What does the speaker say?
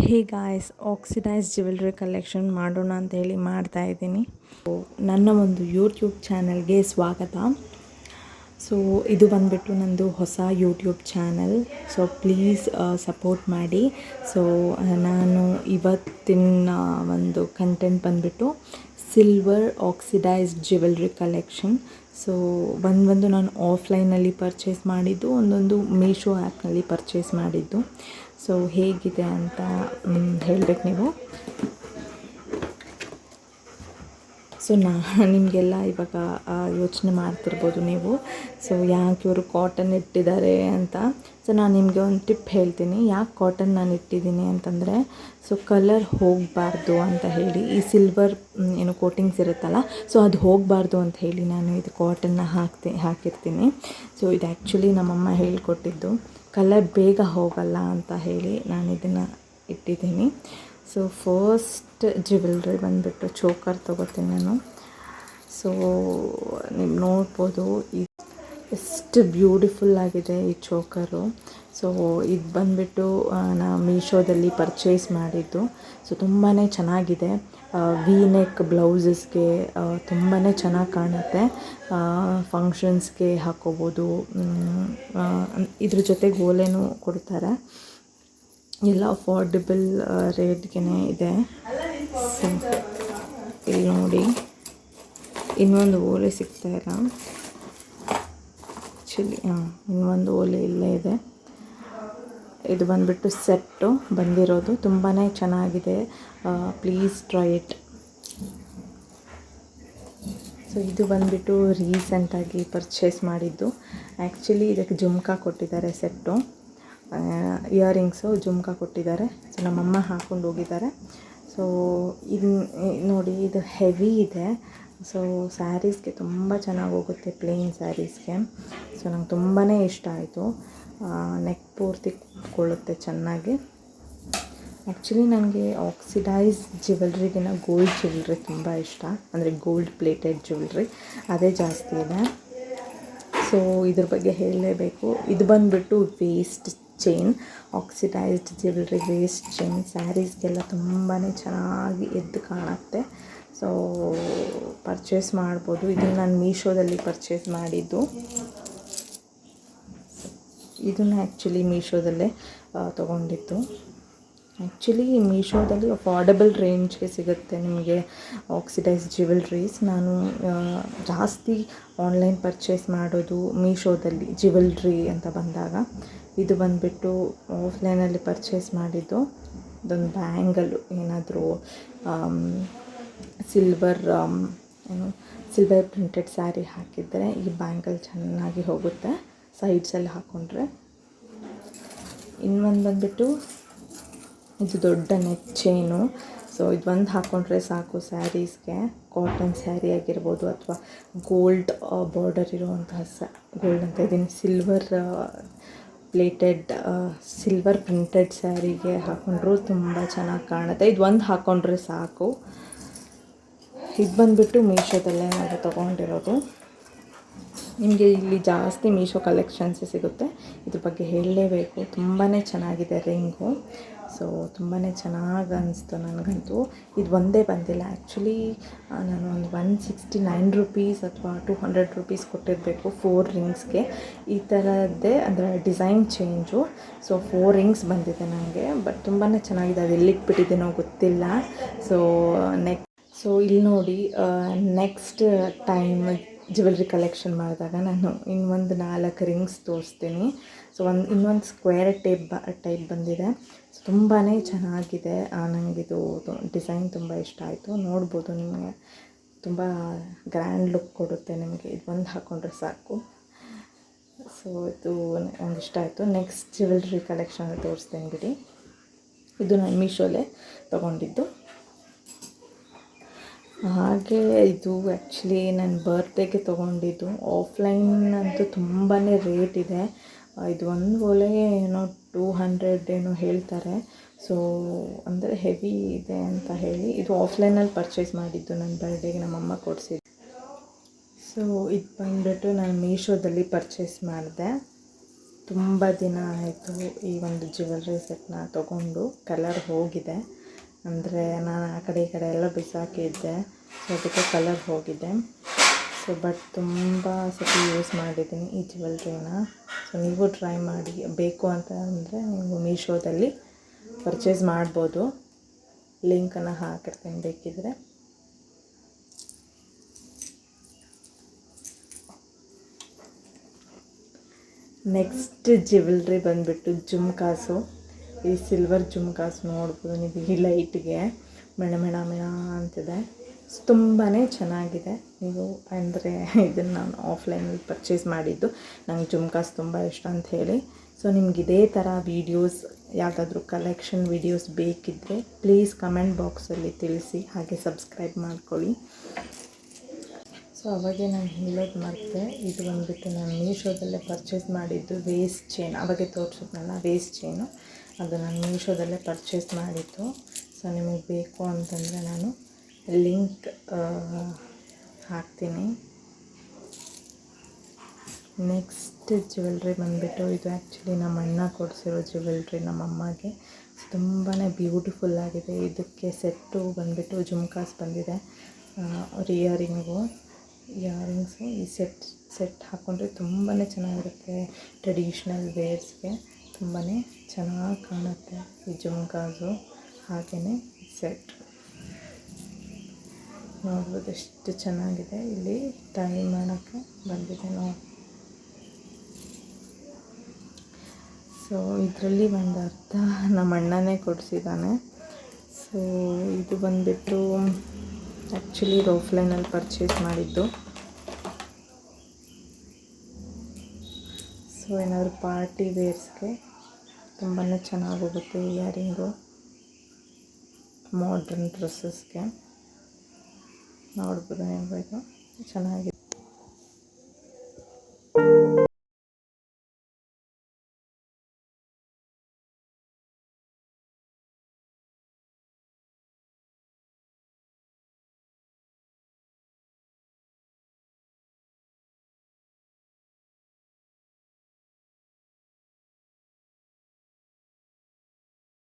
ಹೇ guys, oxidise jewellery collection ಮಾಡೋಣ ಅಂತ ಹೇಳಿ ಮಾಡ್ತಾ ಇದ್ದೀನಿ. ನನ್ನ ಒಂದು ಯೂಟ್ಯೂಬ್ ಚಾನಲ್ಗೆ ಸ್ವಾಗತ. ಸೊ ಇದು ಬಂದುಬಿಟ್ಟು ನಂದು ಹೊಸ YouTube channel. So please support ಮಾಡಿ. ಸೊ ನಾನು ಇವತ್ತಿನ ಒಂದು ಕಂಟೆಂಟ್ ಬಂದುಬಿಟ್ಟು silver oxidised jewellery collection. So ಒಂದು ನಾನು ಆಫ್ಲೈನಲ್ಲಿ ಪರ್ಚೇಸ್ ಮಾಡಿದ್ದು, ಒಂದೊಂದು ಮೀಶೋ ಆ್ಯಪ್ನಲ್ಲಿ ಪರ್ಚೇಸ್ ಮಾಡಿದ್ದು. ಸೊ ಹೇಗಿದೆ ಅಂತ ಹೇಳಬೇಕು ನೀವು. ಸೊ ನಿಮಗೆಲ್ಲ ಇವಾಗ ಯೋಚನೆ ಮಾಡ್ತಿರ್ಬೋದು ನೀವು, ಸೊ ಯಾಕೆ ಇವರು ಕಾಟನ್ ಇಟ್ಟಿದ್ದಾರೆ ಅಂತ. ಸೊ ನಾನು ನಿಮಗೆ ಒಂದು ಟಿಪ್ ಹೇಳ್ತೀನಿ, ಯಾಕೆ ಕಾಟನ್ ನಾನು ಇಟ್ಟಿದ್ದೀನಿ ಅಂತಂದರೆ, ಸೊ ಕಲರ್ ಹೋಗಬಾರ್ದು ಅಂತ ಹೇಳಿ, ಈ ಸಿಲ್ವರ್ ಏನು ಕೋಟಿಂಗ್ಸ್ ಇರುತ್ತಲ್ಲ, ಸೊ ಅದು ಹೋಗಬಾರ್ದು ಅಂತ ಹೇಳಿ ನಾನು ಇದು ಕಾಟನ್ನ ಹಾಕಿರ್ತೀನಿ. ಸೊ ಇದು ಆ್ಯಕ್ಚುಲಿ ನಮ್ಮಮ್ಮ ಹೇಳ್ಕೊಟ್ಟಿದ್ದು, ಕಲರ್ ಬೇಗ ಹೋಗಲ್ಲ ಅಂತ ಹೇಳಿ ನಾನು ಇದನ್ನು ಇಟ್ಟಿದ್ದೀನಿ. ಸೊ ಫಸ್ಟ್ ಜ್ಯುವೆಲ್ರಿ ಬಂದುಬಿಟ್ಟು ಚೋಕರ್ ತೊಗೋತೀನಿ ನಾನು. ಸೊ ನೀವು ನೋಡ್ಬೋದು ಎಷ್ಟು ಬ್ಯೂಟಿಫುಲ್ಲಾಗಿದೆ ಈ ಚೋಕರು. ಸೊ ಇದು ಬಂದುಬಿಟ್ಟು ನಾನು ಮೀಶೋದಲ್ಲಿ ಪರ್ಚೇಸ್ ಮಾಡಿದ್ದು. ಸೊ ತುಂಬಾ ಚೆನ್ನಾಗಿದೆ. ವಿ ನೆಕ್ ಬ್ಲೌಸಸ್ಗೆ ತುಂಬಾ ಚೆನ್ನಾಗಿ ಕಾಣುತ್ತೆ. ಫಂಕ್ಷನ್ಸ್ಗೆ ಹಾಕ್ಕೋಬೋದು. ಇದ್ರ ಜೊತೆಗೆ ಓಲೆನೂ ಕೊಡ್ತಾರೆ. ಎಲ್ಲ ಅಫೋರ್ಡೆಬಲ್ ರೇಟ್ಗೆ ಇದೆ. ಸೊ ಇಲ್ಲಿ ನೋಡಿ, ಇನ್ನೊಂದು ಓಲೆ ಸಿಗ್ತಾಯಿಲ್ಲ ಆ್ಯಕ್ಚುಲಿ. ಇನ್ನೊಂದು ಓಲೆ ಇಲ್ಲೇ ಇದೆ. ಇದು ಬಂದುಬಿಟ್ಟು ಸೆಟ್ಟು ಬಂದಿರೋದು, ತುಂಬಾ ಚೆನ್ನಾಗಿದೆ. Please try it. ಸೊ ಇದು ಬಂದುಬಿಟ್ಟು ರೀಸೆಂಟಾಗಿ ಪರ್ಚೇಸ್ ಮಾಡಿದ್ದು. ಆ್ಯಕ್ಚುಲಿ ಇದಕ್ಕೆ ಜುಮ್ಕಾ ಕೊಟ್ಟಿದ್ದಾರೆ, ಸೆಟ್ಟು ಇಯರಿಂಗ್ಸು ಜುಮ್ಕಾ ಕೊಟ್ಟಿದ್ದಾರೆ. ಸೊ ನಮ್ಮಮ್ಮ ಹಾಕ್ಕೊಂಡು ಹೋಗಿದ್ದಾರೆ. ಸೊ ಇದು ನೋಡಿ, ಇದು ಹೆವಿ ಇದೆ. ಸೊ ಸ್ಯಾರೀಸ್ಗೆ ತುಂಬ ಚೆನ್ನಾಗಿ ಹೋಗುತ್ತೆ, ಪ್ಲೇನ್ ಸ್ಯಾರೀಸ್ಗೆ. ಸೊ ನಂಗೆ ತುಂಬಾ ಇಷ್ಟ ಆಯಿತು. ನೆಕ್ ಪೂರ್ತಿ ಕೂತ್ಕೊಳ್ಳುತ್ತೆ ಚೆನ್ನಾಗಿ. ಆ್ಯಕ್ಚುಲಿ ನನಗೆ ಆಕ್ಸಿಡೈಸ್ ಜ್ಯುವೆಲ್ರಿಗಿನ ಗೋಲ್ಡ್ ಜ್ಯುವೆಲ್ರಿ ತುಂಬ ಇಷ್ಟ, ಅಂದರೆ ಗೋಲ್ಡ್ ಪ್ಲೇಟೆಡ್ ಜ್ಯುವೆಲ್ರಿ ಅದೇ ಜಾಸ್ತಿ ಇದೆ. ಸೊ ಇದ್ರ ಬಗ್ಗೆ ಹೇಳಲೇಬೇಕು. ಇದು ಬಂದುಬಿಟ್ಟು waist chain, oxidised jewellery waist chain. ಸ್ಯಾರೀಸ್ಗೆಲ್ಲ ತುಂಬಾ ಚೆನ್ನಾಗಿ ಎದ್ದು ಕಾಣುತ್ತೆ. ಸೊ ಪರ್ಚೇಸ್ ಮಾಡ್ಬೋದು. ಇದನ್ನು ನಾನು ಮೀಶೋದಲ್ಲಿ ಪರ್ಚೇಸ್ ಮಾಡಿದ್ದು. ಇದನ್ನು ಆ್ಯಕ್ಚುಲಿ ಮೀಶೋದಲ್ಲೇ ತೊಗೊಂಡಿದ್ದು. ಆ್ಯಕ್ಚುಲಿ ಮೀಶೋದಲ್ಲಿ ಅಫೋರ್ಡೆಬಲ್ ರೇಂಜ್ಗೆ ಸಿಗುತ್ತೆ ನಿಮಗೆ ಆಕ್ಸಿಡೈಸ್ ಜ್ಯುವೆಲ್ರೀಸ್. ನಾನು ಜಾಸ್ತಿ ಆನ್ಲೈನ್ ಪರ್ಚೇಸ್ ಮಾಡೋದು ಮೀಶೋದಲ್ಲಿ ಜ್ಯುವೆಲ್ರಿ ಅಂತ ಬಂದಾಗ. ಇದು ಬಂದುಬಿಟ್ಟು ಆಫ್ಲೈನಲ್ಲಿ ಪರ್ಚೇಸ್ ಮಾಡಿದ್ದು. ಇದೊಂದು ಬ್ಯಾಂಗಲು, ಏನಾದರೂ ಸಿಲ್ವರ್ ಪ್ರಿಂಟೆಡ್ ಸ್ಯಾರಿ ಹಾಕಿದರೆ ಈ ಬ್ಯಾಂಗಲ್ ಚೆನ್ನಾಗಿ ಹೋಗುತ್ತೆ ಸೈಡ್ಸಲ್ಲಿ ಹಾಕ್ಕೊಂಡ್ರೆ. ಇನ್ನೊಂದು ಬಂದುಬಿಟ್ಟು ಇದು ದೊಡ್ಡ ನೆಕ್ ಚೈನು. ಸೊ ಇದು ಒಂದು ಹಾಕ್ಕೊಂಡ್ರೆ ಸಾಕು ಸ್ಯಾರೀಸ್ಗೆ. ಕಾಟನ್ ಸ್ಯಾರಿ ಆಗಿರ್ಬೋದು ಅಥವಾ ಗೋಲ್ಡ್ ಬಾರ್ಡರ್ ಇರುವಂತಹ ಗೋಲ್ಡ್ ಅಂತ ಇದೀನಿ, ಸಿಲ್ವರ್ ಪ್ಲೇಟೆಡ್ ಸಿಲ್ವರ್ ಪ್ರಿಂಟೆಡ್ ಸ್ಯಾರಿಗೆ ಹಾಕ್ಕೊಂಡ್ರೂ ತುಂಬ ಚೆನ್ನಾಗಿ ಕಾಣುತ್ತೆ. ಇದು ಒಂದು ಹಾಕ್ಕೊಂಡ್ರೆ ಸಾಕು. ಇದು ಬಂದುಬಿಟ್ಟು ಮೀಶೋದಲ್ಲೇ ನಾವು ತೊಗೊಂಡಿರೋದು. ನಿಮಗೆ ಇಲ್ಲಿ ಜಾಸ್ತಿ ಮೀಶೋ ಕಲೆಕ್ಷನ್ಸ್ ಸಿಗುತ್ತೆ. ಇದ್ರ ಬಗ್ಗೆ ಹೇಳಲೇಬೇಕು, ತುಂಬಾ ಚೆನ್ನಾಗಿದೆ ರಿಂಗು. ಸೊ ತುಂಬಾ ಚೆನ್ನಾಗಿ ಅನಿಸ್ತು ನನಗಂತೂ. ಇದು ಒಂದೇ ಬಂದಿಲ್ಲ ಆ್ಯಕ್ಚುಲಿ. ನಾನು ಒಂದು 169 ರುಪೀಸ್ ಅಥವಾ 200 ರುಪೀಸ್ ಕೊಟ್ಟಿರಬೇಕು 4 ರಿಂಗ್ಸ್ಗೆ. ಈ ಥರದ್ದೇ ಅಂದರೆ ಡಿಸೈನ್ ಚೇಂಜು. ಸೊ 4 ರಿಂಗ್ಸ್ ಬಂದಿದೆ ನನಗೆ. ಬಟ್ ತುಂಬಾ ಚೆನ್ನಾಗಿದೆ. ಅದು ಎಲ್ಲಿಟ್ಬಿಟ್ಟಿದ್ದೀನೋ ಗೊತ್ತಿಲ್ಲ. ಸೊ ಇಲ್ಲಿ ನೋಡಿ, ನೆಕ್ಸ್ಟ್ ಟೈಮ್ ಜ್ಯುವೆಲ್ರಿ ಕಲೆಕ್ಷನ್ ಮಾಡಿದಾಗ ನಾನು ಇನ್ನೊಂದು 4 ರಿಂಗ್ಸ್ ತೋರಿಸ್ತೀನಿ. ಸೊ ಇನ್ನೊಂದು ಸ್ಕ್ವೇರ್ ಟೈಪ್ ಬಂದಿದೆ. ಸೊ ತುಂಬಾ ಚೆನ್ನಾಗಿದೆ. ನನಗಿದು ಡಿಸೈನ್ ತುಂಬ ಇಷ್ಟ ಆಯಿತು. ನೋಡ್ಬೋದು, ನಿಮಗೆ ತುಂಬ ಗ್ರ್ಯಾಂಡ್ ಲುಕ್ ಕೊಡುತ್ತೆ ನಿಮಗೆ. ಇದು ಒಂದು ಹಾಕ್ಕೊಂಡ್ರೆ ಸಾಕು. ಸೊ ಇದು ನನಗೆ ಇಷ್ಟ ಆಯಿತು. ನೆಕ್ಸ್ಟ್ ಜ್ಯುವೆಲ್ರಿ ಕಲೆಕ್ಷನ್ ತೋರಿಸ್ತೀನಿ ಬಿಡಿ. ಇದು ನಾನು ಮೀಶೋಲ್ಲೇ ತೊಗೊಂಡಿದ್ದು. ಹಾಗೆ ಇದು ಆ್ಯಕ್ಚುಲಿ ನನ್ನ ಬರ್ತ್ಡೇಗೆ ತೊಗೊಂಡಿದ್ದು. ಆಫ್ಲೈನ್ ಅಂತೂ ತುಂಬಾ ರೇಟ್ ಇದೆ. ಇದು ಒಂದು ಓಲೆಗೆ ಏನೋ 200 ಏನೋ ಹೇಳ್ತಾರೆ. ಸೊ ಅಂದರೆ ಹೆವಿ ಇದೆ ಅಂತ ಹೇಳಿ ಇದು ಆಫ್ಲೈನಲ್ಲಿ ಪರ್ಚೇಸ್ ಮಾಡಿದ್ದು. ನನ್ನ ಬರ್ಡೇಗೆ ನಮ್ಮಮ್ಮ ಕೊಡಿಸಿದ್ದು. ಸೊ ಇದು ಬಂದುಬಿಟ್ಟು ನಾನು ಮೀಶೋದಲ್ಲಿ ಪರ್ಚೇಸ್ ಮಾಡಿದೆ. ತುಂಬ ದಿನ ಆಯಿತು ಈ ಒಂದು ಜ್ಯುವೆಲ್ರಿ ಸೆಟ್ನ ತೊಗೊಂಡು. ಕಲರ್ ಹೋಗಿದೆ, ಅಂದರೆ ನಾನು ಆ ಕಡೆ ಈ ಕಡೆ ಎಲ್ಲ ಬಿಸಾಕಿದ್ದೆ, ಸೊ ಅದಕ್ಕೆ ಕಲರ್ ಹೋಗಿದೆ. ಸೊ ಬಟ್ ತುಂಬ ಸತಿ ಯೂಸ್ ಮಾಡಿದ್ದೀನಿ ಈ ಜ್ಯುವೆಲ್ರಿನ. ಸೊ ನೀವು ಟ್ರೈ ಮಾಡಿ, ಬೇಕು ಅಂತ ಅಂದರೆ ನೀವು ಮೀಶೋದಲ್ಲಿ ಪರ್ಚೇಸ್ ಮಾಡ್ಬೋದು. ಲಿಂಕನ್ನು ಹಾಕಿರ್ತೀನಿ ಬೇಕಿದ್ದರೆ. ನೆಕ್ಸ್ಟ್ ಜ್ಯುವೆಲ್ರಿ ಬಂದುಬಿಟ್ಟು ಜುಮ್ಕಾಸು. ಈ ಸಿಲ್ವರ್ ಜುಮ್ಕಾಸು ನೋಡ್ಬೋದು ನೀವು, ಈ ಲೈಟ್ಗೆ ಮೆಣ ಮೆಣ ಮೆಣ ಅಂತಿದೆ. ತುಂಬಾ ಚೆನ್ನಾಗಿದೆ. ನೀವು ಅಂದರೆ ಇದನ್ನು ನಾನು ಆಫ್ಲೈನಲ್ಲಿ ಪರ್ಚೇಸ್ ಮಾಡಿದ್ದು. ನಂಗೆ ಜುಮ್ಕಾಸ್ ತುಂಬ ಇಷ್ಟ ಅಂತ ಹೇಳಿ. ಸೊ ನಿಮ್ಗೆ ಇದೇ ಥರ ವೀಡಿಯೋಸ್, ಯಾವುದಾದ್ರೂ ಕಲೆಕ್ಷನ್ ವೀಡಿಯೋಸ್ ಬೇಕಿದ್ದರೆ ಪ್ಲೀಸ್ ಕಮೆಂಟ್ ಬಾಕ್ಸಲ್ಲಿ ತಿಳಿಸಿ, ಹಾಗೆ ಸಬ್ಸ್ಕ್ರೈಬ್ ಮಾಡ್ಕೊಳ್ಳಿ. ಸೊ ಅವಾಗೆ ನಾನು ಹೇಳೋದು ಮರೆತೆ, ಇದು ಬಂದುಬಿಟ್ಟು ನಾನು ಮೀಶೋದಲ್ಲೇ ಪರ್ಚೇಸ್ ಮಾಡಿದ್ದು ವೇಸ್ಟ್ ಚೈನ್. ಅವಾಗೆ ತೋರಿಸಿದ್ನಲ್ಲ ವೇಸ್ಟ್ ಚೈನು, ಅದು ನಾನು ಮೀಶೋದಲ್ಲೇ ಪರ್ಚೇಸ್ ಮಾಡಿದ್ದು. ಸೊ ನಿಮಗೆ ಬೇಕು ಅಂತಂದರೆ ನಾನು ಲಿಂಕ್ ಹಾಕ್ತೀನಿ. ನೆಕ್ಸ್ಟ್ ಜ್ಯುವೆಲ್ರಿ ಬಂದುಬಿಟ್ಟು, ಇದು ಆ್ಯಕ್ಚುಲಿ ನಮ್ಮ ಅಣ್ಣ ಕೊಡಿಸಿರೋ ಜ್ಯುವೆಲ್ರಿ ನಮ್ಮ ಅಮ್ಮಗೆ. ತುಂಬಾ ಬ್ಯೂಟಿಫುಲ್ ಆಗಿದೆ. ಇದಕ್ಕೆ ಸೆಟ್ಟು ಬಂದುಬಿಟ್ಟು ಜುಮ್ಕಾಸ್ ಬಂದಿದೆ, ಅವ್ರ ಇಯರಿಂಗ್ಸು. ಈ ಸೆಟ್ ಹಾಕ್ಕೊಂಡ್ರೆ ತುಂಬಾ ಚೆನ್ನಾಗಿರುತ್ತೆ. ಟ್ರೆಡಿಷ್ನಲ್ ವೇರ್ಸ್ಗೆ ತುಂಬಾ ಚೆನ್ನಾಗಿ ಕಾಣುತ್ತೆ ಈ ಜುಮ್ಕಾಸು. ಹಾಗೆಯೇ ಸೆಟ್ ನೋಡ್ಬೋದು ಎಷ್ಟು ಚೆನ್ನಾಗಿದೆ. ಇಲ್ಲಿ ಟೈ ಮಾಡೋಕ್ಕೆ ಬಂದಿದೆ ನೋಡಿ. ಸೊ ಇದರಲ್ಲಿ ಒಂದು ಅರ್ಧ ನಮ್ಮ ಅಣ್ಣನೇ ಕೊಡಿಸಿದ್ದಾನೆ. ಸೊ ಇದು ಬಂದುಬಿಟ್ಟು ಆ್ಯಕ್ಚುಲಿ ಇದು ಆಫ್ಲೈನಲ್ಲಿ ಪರ್ಚೇಸ್ ಮಾಡಿದ್ದು. ಸೊ ಏನಾದರೂ ಪಾರ್ಟಿ ವೇರ್ಸ್ಗೆ ತುಂಬಾ ಚೆನ್ನಾಗೋಗುತ್ತೆ. ಇಯರಿಂಗು ಮಾಡ್ರನ್ ಡ್ರೆಸ್ಸಸ್ಗೆ ನೋಡ್ಬೋದು, ನೀವು ಚೆನ್ನಾಗಿದೆ.